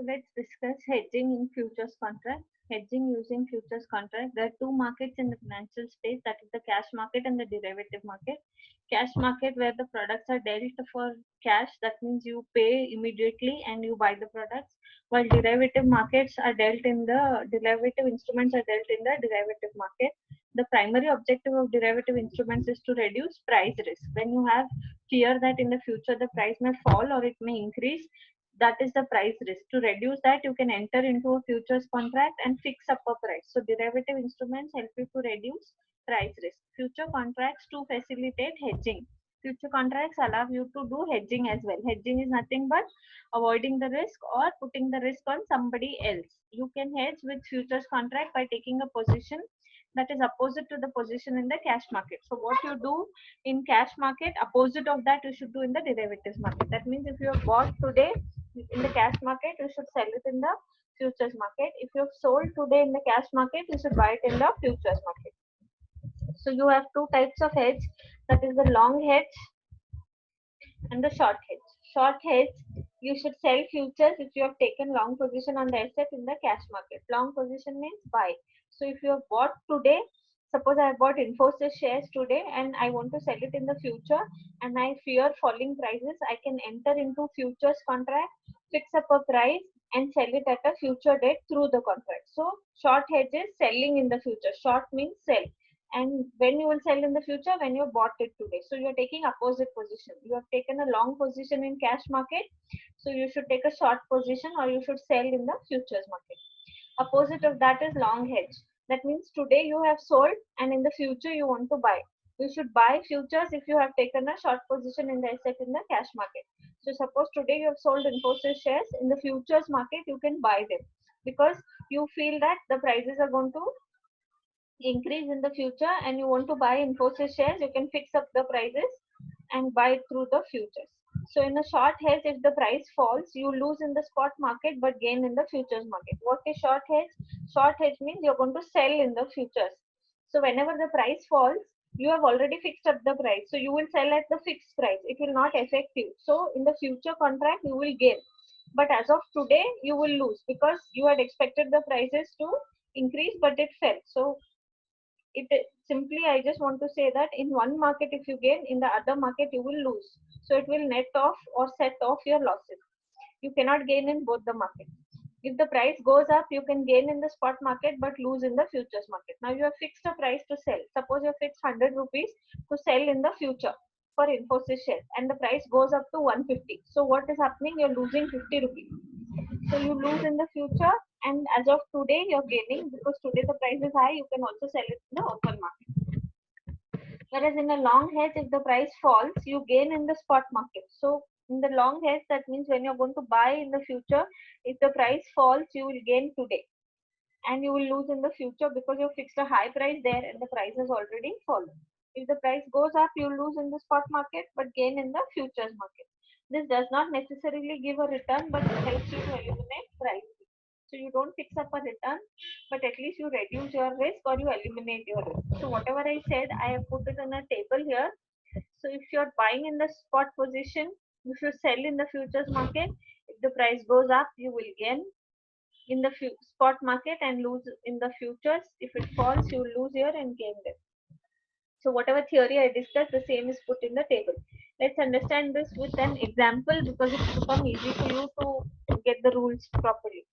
let's discuss hedging in futures contracts. Hedging using futures contract. There are two markets in the financial space, that is the cash market and the derivative market. Cash market where the products are dealt for cash, that means you pay immediately and you buy the products. While derivative markets are dealt in the derivative instruments are dealt in the derivative market. The primary objective of derivative instruments is to reduce price risk. When you have fear that in the future the price may fall or it may increase, that is the price risk. To reduce that, you can enter into a futures contract and fix up a price. So derivative instruments help you to reduce price risk. Future contracts to facilitate hedging. Future contracts allow you to do hedging as well. Hedging is nothing but avoiding the risk or putting the risk on somebody else. You can hedge with futures contract by taking a position that is opposite to the position in the cash market. So what you do in cash market, opposite of that you should do in the derivatives market. That means if you have bought today in the cash market, you should sell it in the futures market. If you have sold today in the cash market, you should buy it in the futures market. So you have two types of hedge, that is the long hedge and the short hedge. Short hedge, you should sell futures if you have taken long position on the asset in the cash market. Long position means buy. So if you have bought today, suppose I have bought Infosys shares today and I want to sell it in the future and I fear falling prices, I can enter into futures contract, fix up a price and sell it at a future date through the contract. So short hedge is selling in the future. Short means sell. And when you will sell in the future, when you bought it today, so you are taking opposite position. You have taken a long position in cash market, so you should take a short position or you should sell in the futures market. Opposite of that is long hedge. That means today you have sold and in the future you want to buy. You should buy futures if you have taken a short position in the asset in the cash market. So suppose today you have sold Infosys shares, in the futures market you can buy them because you feel that the prices are going to increase in the future and you want to buy Infosys shares, you can fix up the prices and buy it through the futures. So in a short hedge, if the price falls, you lose in the spot market but gain in the futures market. What is short hedge? Short hedge means you're going to sell in the futures. So whenever the price falls, you have already fixed up the price. So you will sell at the fixed price. It will not affect you. So in the future contract, you will gain. But as of today, you will lose because you had expected the prices to increase, but it fell. So it simply, I just want to say that in one market if you gain, in the other market you will lose. So it will net off or set off your losses. You cannot gain in both the markets. If the price goes up, you can gain in the spot market but lose in the futures market. Now you have fixed a price to sell. Suppose you have fixed 100 rupees to sell in the future for Infosys shares and the price goes up to 150. So what is happening? You're losing 50 rupees. So you lose in the future, and as of today, you're gaining because today the price is high. You can also sell it in the open market. Whereas in a long hedge, if the price falls, you gain in the spot market. So in the long hedge, that means when you're going to buy in the future, if the price falls, you will gain today, and you will lose in the future because you fixed a high price there and the price has already fallen. If the price goes up, you lose in the spot market but gain in the futures market. This does not necessarily give a return, but it helps you to eliminate price risk. So you don't fix up a return, but at least you reduce your risk or you eliminate your risk. So whatever I said, I have put it in a table here. So if you're buying in the spot position, you should sell in the futures market. If the price goes up, you will gain in the spot market and lose in the futures. If it falls, you lose here and gain there. So whatever theory I discussed, the same is put in the table. Let's understand this with an example because it will become easy for you to get the rules properly.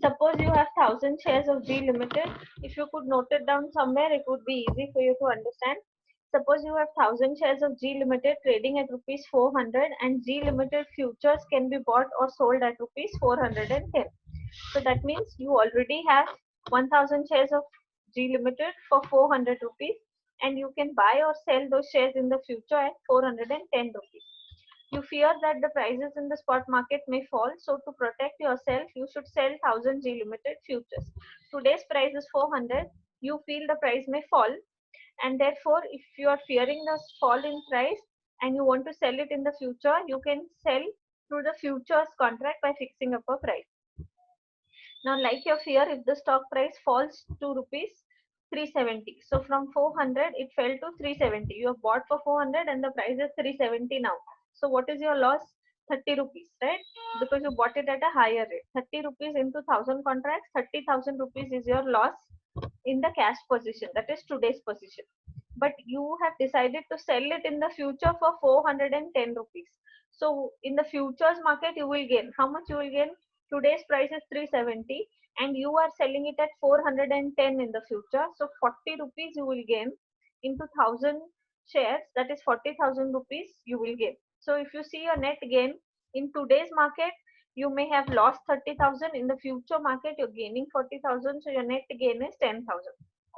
Suppose you have 1000 shares of G Limited. If you could note it down somewhere, it would be easy for you to understand. Suppose you have 1000 shares of G Limited trading at rupees 400 and G Limited futures can be bought or sold at rupees 410. So that means you already have 1000 shares of G Limited for 400 rupees and you can buy or sell those shares in the future at 410 rupees. You fear that the prices in the spot market may fall, so to protect yourself, you should sell 1000 G Limited futures. Today's price is 400. You feel the price may fall, and therefore, if you are fearing the fall in price and you want to sell it in the future, you can sell through the futures contract by fixing up a price. Now, like your fear, if the stock price falls to rupees 370, so from 400 it fell to 370. You have bought for 400 and the price is 370 now. So what is your loss? 30 rupees, right? Because you bought it at a higher rate. 30 rupees into 1000 contracts, 30,000 rupees is your loss in the cash position. That is today's position. But you have decided to sell it in the future for 410 rupees. So in the futures market, you will gain. How much you will gain? Today's price is 370 and you are selling it at 410 in the future. So 40 rupees you will gain into 1000 shares. That is 40,000 rupees you will gain. So if you see your net gain in today's market, you may have lost 30,000. In the future market, you're gaining 40,000. So your net gain is 10,000.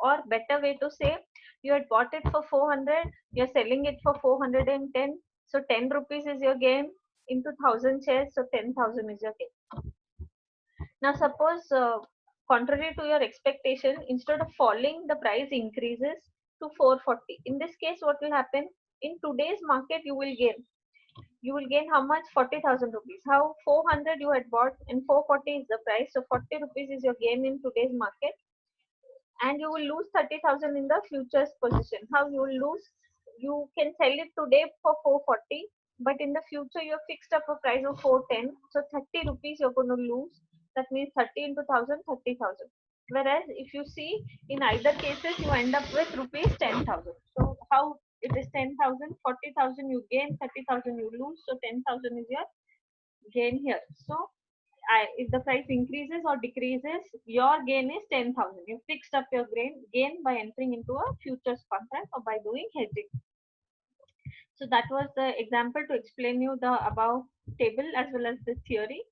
Or better way to say, you had bought it for 400, you're selling it for 410. So 10 rupees is your gain into 1000 shares. So 10,000 is your gain. Now suppose contrary to your expectation, instead of falling, the price increases to 440. In this case, what will happen? In today's market, you will gain. You will gain how much? 40,000 rupees. How? 400 you had bought and 440 is the price. So 40 rupees is your gain in today's market. And you will lose 30,000 in the futures position. How you will lose? You can sell it today for 440, but in the future you have fixed up a price of 410. So 30 rupees you're going to lose. That means 30 into 1000, 30,000. Whereas if you see, in either cases you end up with rupees 10,000. So how it is 10,000, 40,000 you gain, 30,000 you lose. So 10,000 is your gain here. So if the price increases or decreases, your gain is 10,000. You fixed up your gain by entering into a futures contract or by doing hedging. So that was the example to explain you the above table as well as the theory.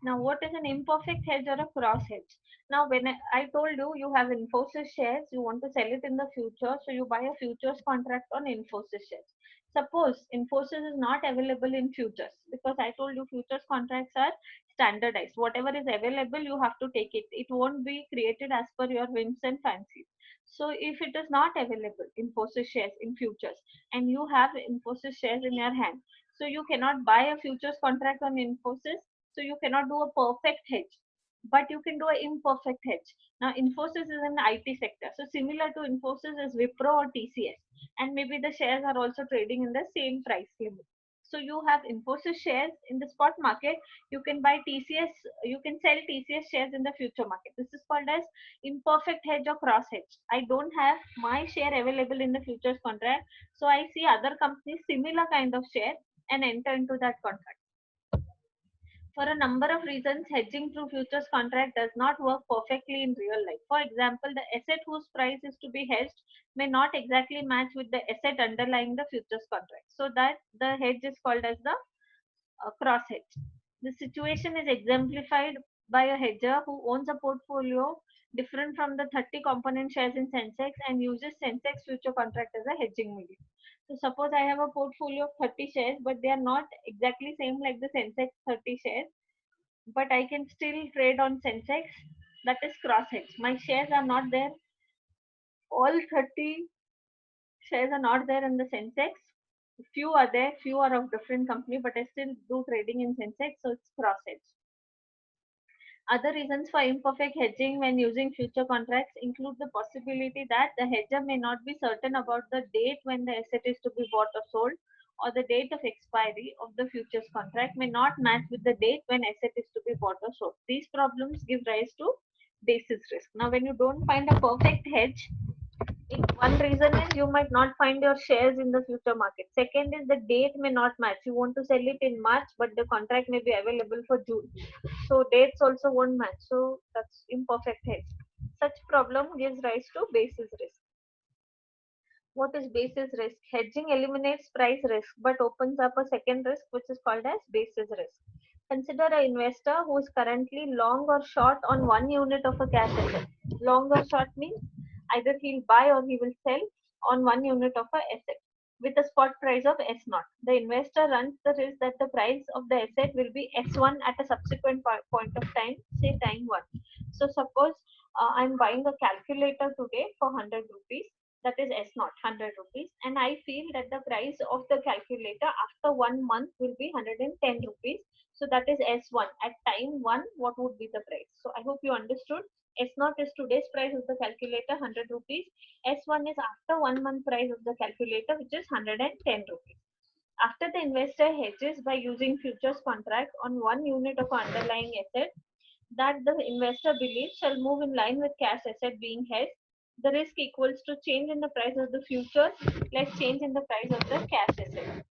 Now, what is an imperfect hedge or a cross hedge? Now, when I told you you have Infosys shares, you want to sell it in the future, so you buy a futures contract on Infosys shares. Suppose Infosys is not available in futures, because I told you futures contracts are standardized. Whatever is available, you have to take it. It won't be created as per your whims and fancies. So if it is not available, Infosys shares in futures, and you have Infosys shares in your hand, so you cannot buy a futures contract on Infosys, so you cannot do a perfect hedge, but you can do an imperfect hedge. Now Infosys is in the IT sector, so similar to Infosys is Wipro or TCS, and maybe the shares are also trading in the same price limit. So you have Infosys shares in the spot market, you can buy TCS, you can sell TCS shares in the future market. This is called as imperfect hedge or cross hedge. I don't have my share available in the futures contract, so I see other companies similar kind of share and enter into that contract. For a number of reasons, hedging through futures contract does not work perfectly in real life. For example, the asset whose price is to be hedged may not exactly match with the asset underlying the futures contract. So that the hedge is called as the cross hedge. The situation is exemplified by a hedger who owns a portfolio different from the 30 component shares in Sensex and uses Sensex future contract as a hedging medium. So suppose I have a portfolio of 30 shares, but they are not exactly same like the Sensex 30 shares, but I can still trade on Sensex. That is cross hedge. My shares are not there. All 30 shares are not there in the Sensex. Few are there, few are of different company, but I still do trading in Sensex, so it's cross hedge. Other reasons for imperfect hedging when using future contracts include the possibility that the hedger may not be certain about the date when the asset is to be bought or sold, or the date of expiry of the futures contract may not match with the date when asset is to be bought or sold. These problems give rise to basis risk. Now, when you don't find a perfect hedge, one reason is you might not find your shares in the future market. Second is the date may not match. You want to sell it in March, but the contract may be available for June. So dates also won't match. So that's imperfect hedge. Such problem gives rise to basis risk. What is basis risk? Hedging eliminates price risk but opens up a second risk which is called as basis risk. Consider an investor who is currently long or short on one unit of a cash asset. Long or short means either he'll buy or he will sell on one unit of a asset with a spot price of S0. The investor runs the risk that the price of the asset will be S1 at a subsequent point of time, say time 1. So suppose I'm buying a calculator today for 100 rupees, that is S0, 100 rupees, and I feel that the price of the calculator after 1 month will be 110 rupees. So that is S1. At time 1, what would be the price? So I hope you understood. S0 is today's price of the calculator, 100 rupees. S1 is after 1 month price of the calculator, which is 110 rupees. After the investor hedges by using futures contract on one unit of underlying asset that the investor believes shall move in line with cash asset being hedged, the risk equals to change in the price of the futures less change in the price of the cash asset.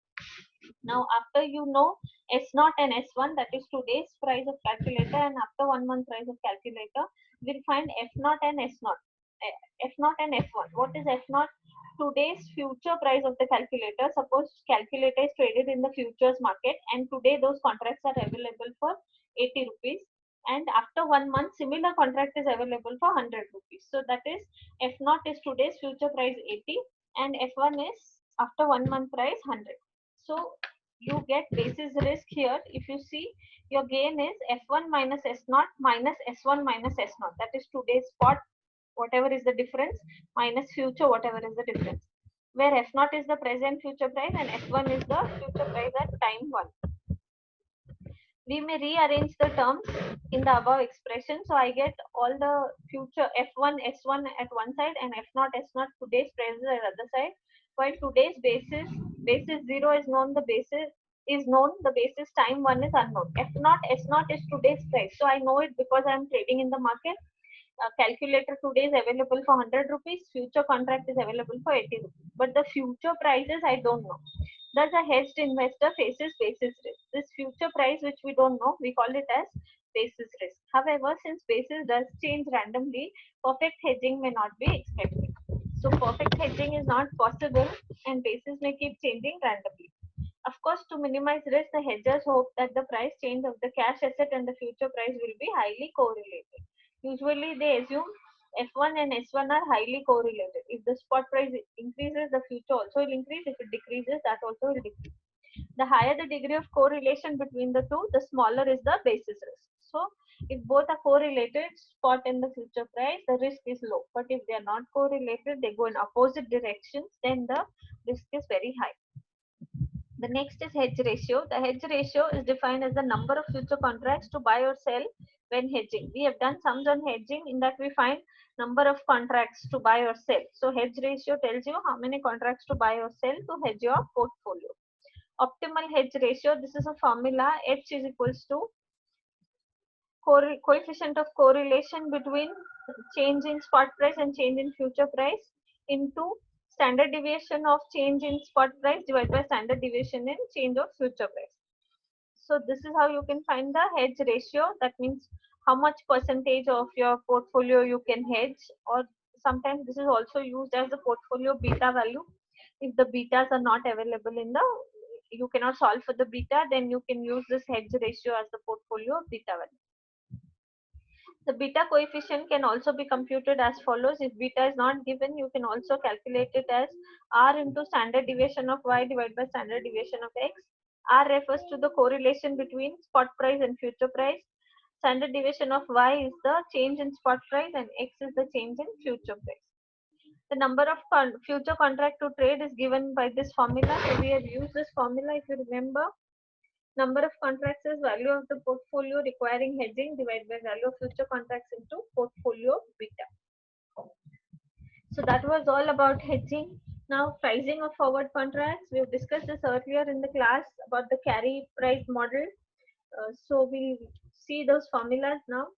Now, after you know S0 and S1, that is today's price of calculator, and after 1 month price of calculator, we'll find F0 and S0. F0 and F1. What is F0? Today's future price of the calculator. Suppose calculator is traded in the futures market, and today those contracts are available for 80 rupees. And after 1 month, similar contract is available for 100 rupees. So that is F0 is today's future price 80, and F1 is after 1 month price 100. So you get basis risk here. If you see, your gain is F1 minus S0 minus S1 minus S0. That is today's spot, whatever is the difference, minus future, whatever is the difference. Where F0 is the present future price and F1 is the future price at time 1. We may rearrange the terms in the above expression. So I get all the future F1, S1 at one side and F0, S0 today's prices at the other side. While today's basis 0 is known, the basis is known, the basis time 1 is unknown. F0, S0 is today's price. So I know it because I am trading in the market. Calculator today is available for 100 rupees, future contract is available for 80 rupees. But the future prices I don't know. Thus, a hedged investor faces basis risk. This future price, which we don't know, we call it as basis risk. However, since basis does change randomly, perfect hedging may not be expected. So, perfect hedging is not possible and basis may keep changing randomly. Of course, to minimize risk, the hedgers hope that the price change of the cash asset and the future price will be highly correlated. Usually, they assume F1 and S1 are highly correlated. If the spot price increases, the future also will increase. If it decreases, that also will decrease. The higher the degree of correlation between the two, the smaller is the basis risk. So, if both are correlated, spot and the future price, the risk is low. But if they are not correlated, they go in opposite directions, then the risk is very high. The next is hedge ratio. The hedge ratio is defined as the number of future contracts to buy or sell when hedging. We have done sums on hedging in that we find number of contracts to buy or sell. So hedge ratio tells you how many contracts to buy or sell to hedge your portfolio. Optimal hedge ratio, this is a formula. H is equals to coefficient of correlation between change in spot price and change in future price into standard deviation of change in spot price divided by standard deviation in change of future price. So this is how you can find the hedge ratio. That means how much percentage of your portfolio you can hedge, or sometimes this is also used as the portfolio beta value. If the betas are not available in the, you cannot solve for the beta, then you can use this hedge ratio as the portfolio beta value. The beta coefficient can also be computed as follows. If beta is not given, you can also calculate it as R into standard deviation of Y divided by standard deviation of X. R refers to the correlation between spot price and future price. Standard deviation of Y is the change in spot price and X is the change in future price. The number of future contract to trade is given by this formula. So we have used this formula, if you remember. Number of contracts is value of the portfolio requiring hedging divided by value of future contracts into portfolio beta. So that was all about hedging. Now pricing of forward contracts. We have discussed this earlier in the class about the carry price model. So we'll see those formulas now.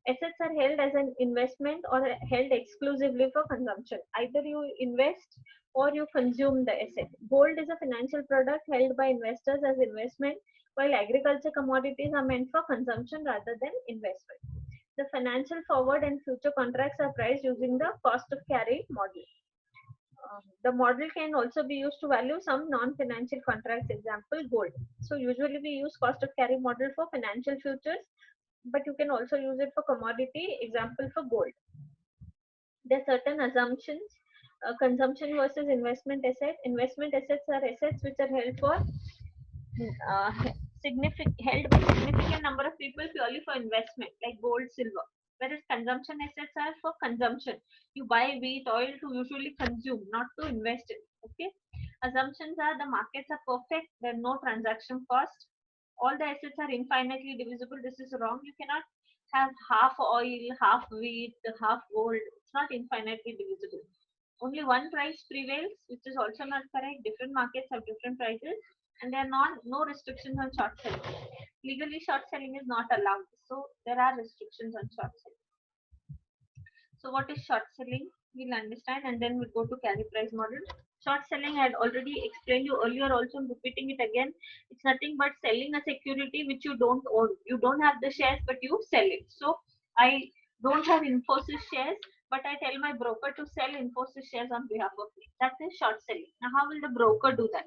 Assets are held as an investment or held exclusively for consumption. Either you invest or you consume the asset. Gold is a financial product held by investors as investment, while agriculture commodities are meant for consumption rather than investment. The financial forward and future contracts are priced using the cost of carry model. The model can also be used to value some non-financial contracts, example gold. So usually we use cost of carry model for financial futures, but you can also use it for commodity, example for gold. There are certain assumptions. Consumption versus investment asset. Investment assets are assets which are held for held by significant number of people purely for investment, like gold, silver. Whereas consumption assets are for consumption. You buy wheat, oil to usually consume, not to invest in. Okay. Assumptions are the markets are perfect. There are no transaction cost. All the assets are infinitely divisible. This is wrong. You cannot have half oil, half wheat, half gold. It's not infinitely divisible. Only one price prevails, which is also not correct. Different markets have different prices. and there are no restrictions on short selling. Legally, short selling is not allowed, so there are restrictions on short selling. So what is short selling? We'll understand, and then we'll go to carry price model. Short selling I had already explained you earlier also, I'm repeating it again. It's nothing but selling a security which you don't own. You don't have the shares, but you sell it. So I don't have Infosys shares, but I tell my broker to sell Infosys shares on behalf of me. That is short selling. Now, how will the broker do that?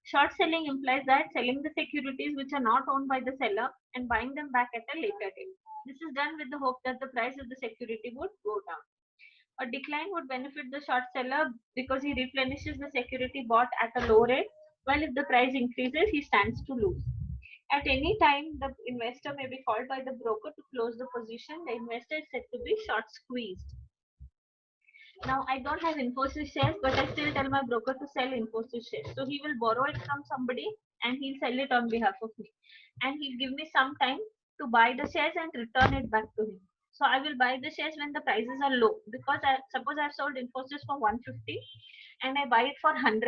Short selling implies that selling the securities which are not owned by the seller and buying them back at a later date. This is done with the hope that the price of the security would go down. A decline would benefit the short seller because he replenishes the security bought at a low rate, while if the price increases, he stands to lose. At any time, the investor may be called by the broker to close the position. The investor is said to be short squeezed. Now, I don't have Infosys shares, but I still tell my broker to sell Infosys shares. So he will borrow it from somebody and he'll sell it on behalf of me. And he'll give me some time to buy the shares and return it back to him. So I will buy the shares when the prices are low, because suppose I've sold Infosys for 150 and I buy it for 100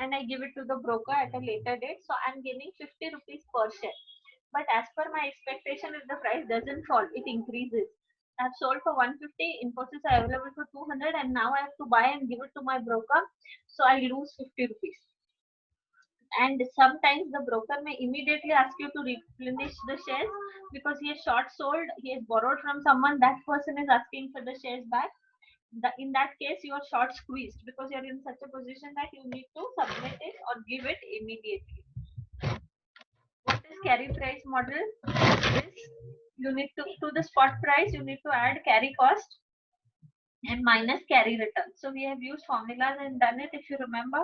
and I give it to the broker at a later date. So I'm gaining 50 rupees per share. But as per my expectation, if the price doesn't fall, it increases. I've sold for 150, Infosys are available for 200, and now I have to buy and give it to my broker. So I lose 50 rupees. And sometimes the broker may immediately ask you to replenish the shares because he has short sold, he has borrowed from someone, that person is asking for the shares back. In that case, you are short squeezed because you're in such a position that you need to submit it or give it immediately. What is carry price model? Is you need to the spot price, you need to add carry cost and minus carry return. So we have used formulas and done it. If you remember,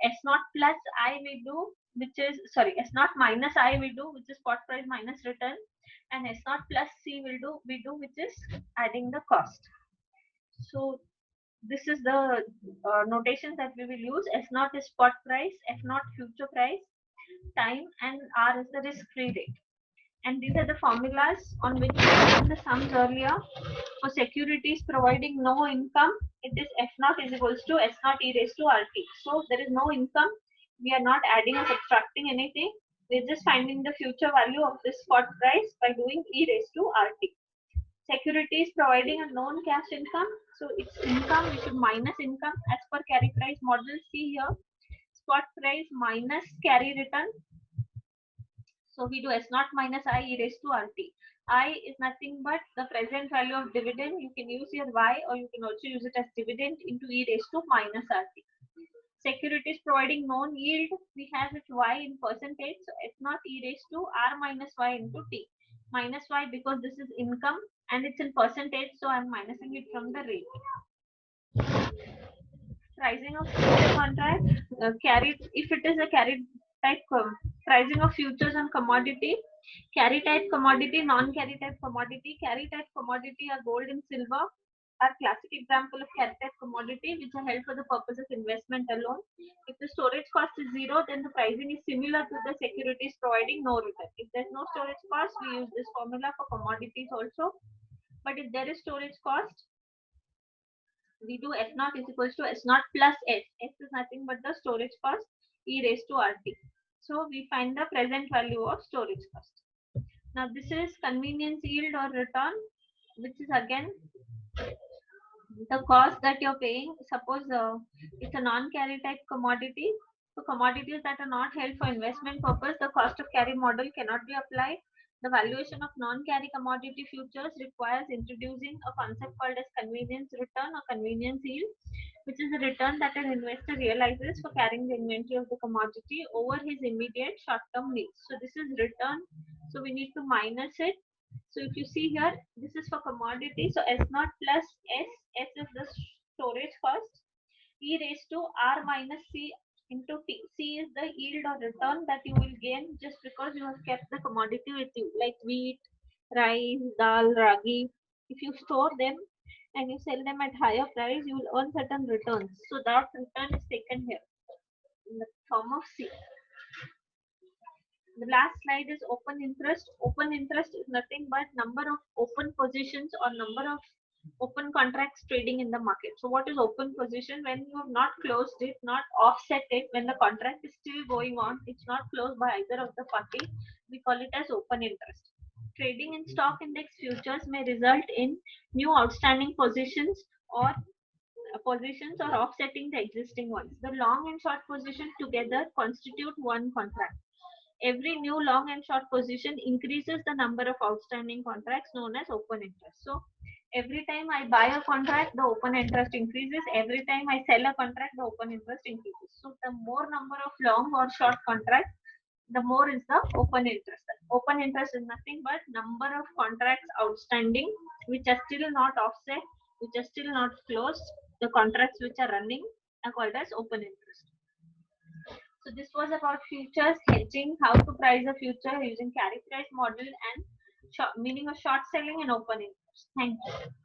S naught plus I we do, which is sorry, S naught minus I we do, which is spot price minus return, and S naught plus C will do we do, which is adding the cost. So this is the notation that we will use. S naught is spot price, F naught future price, time, and R is the risk-free rate. And these are the formulas on which we did the sums earlier. For securities providing no income, it is F naught is equals to S naught e raised to RT. So there is no income. We are not adding or subtracting anything. We're just finding the future value of this spot price by doing e raised to RT. Securities providing a known cash income. So it's income, we should minus income as per carry price model. See here, spot price minus carry return. So we do S naught minus I e raised to RT. I is nothing but the present value of dividend. You can use your Y, or you can also use it as dividend into e raised to minus RT. Securities providing known yield, we have it Y in percentage. So S naught e raised to R minus Y into T. Minus Y because this is income and it's in percentage, so I'm minusing it from the rate. Pricing of future contract, carried, if it is a carried type pricing of futures on commodity, carry type commodity, non-carry type commodity. Carry type commodity are gold and silver, are classic example of carry type commodity which are held for the purpose of investment alone. If the storage cost is zero, then the pricing is similar to the securities providing no return. If there's no storage cost, we use this formula for commodities also. But if there is storage cost, we do S naught is equals to S naught plus S. S is nothing but the storage cost e raised to RT. So we find the present value of storage cost. Now this is convenience yield or return, which is again the cost that you're paying. Suppose it's a non-carry type commodity. So commodities that are not held for investment purpose, the cost of carry model cannot be applied. The valuation of non-carry commodity futures requires introducing a concept called as convenience return or convenience yield, which is a return that an investor realizes for carrying the inventory of the commodity over his immediate short-term needs. So this is return. So we need to minus it. So if you see here, this is for commodity. So S naught plus S, S is the storage cost, e raised to R minus C into T. C is the yield or return that you will gain just because you have kept the commodity with you, like wheat, rice, dal, ragi. If you store them and you sell them at higher price, you will earn certain returns. So that return is taken here in the form of C. The last slide is open interest. Open interest is nothing but number of open positions or number of open contracts trading in the market. So what is open position? When you have not closed it, not offset it, when the contract is still going on, it's not closed by either of the party, we call it as open interest. Trading in stock index futures may result in new outstanding positions or offsetting the existing ones. The long and short position together constitute one contract. Every new long and short position increases the number of outstanding contracts known as open interest. So every time I buy a contract, the open interest increases. Every time I sell a contract, the open interest increases. So the more number of long or short contracts, the more is the open interest. Open interest is nothing but number of contracts outstanding which are still not offset, which are still not closed. The contracts which are running are called as open interest. So this was about futures, hedging, how to price a future using carry price model, and meaning of short selling and open interest. Thank you.